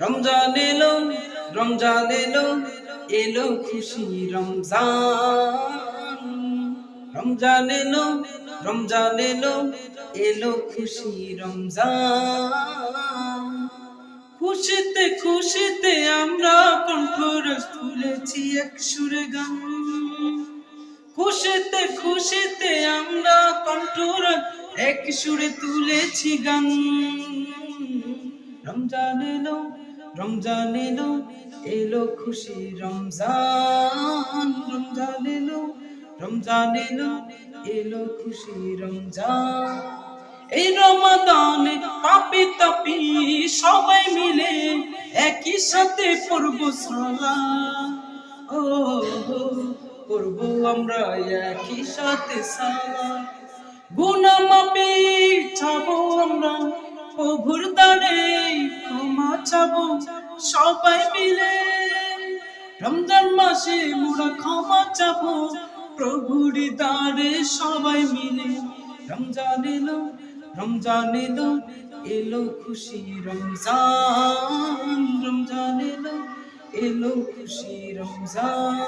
রমজান এলো, রমজান এলো, এলো খুশি রমজান। রমজান এলো, রমজান এলো, এলো খুশি রমজান। খুশিতে খুশিতে আমরা কণ্ঠরস তুলেছি এক সুরে গান। খুশিতে খুশিতে আমরা কণ্ঠরস এক সুরে তুলেছি গান। রমজান এলো, রমজান এলো, এলো খুশি রমজান। রমজান এলো, রমজান এলো, এলো খুশি রমজান। এই রমাদানে পাপি তাপি সবাই মিলে একই সাথে পড়বো সালাত। ও পড়বো আমরা একই সাথে সালাত। গুনাহ মাপে চাবো আমরা প্রভুর দ্বারে ক্ষমা চাবো সবাই মিলে। রমজান মাসে মোরা ক্ষমা চাবো প্রভুর দ্বারে সবাই মিলে। রমজান এলো, রমজান এলো, এলো খুশি রমজান। রমজান এলো, এলো খুশি রমজান।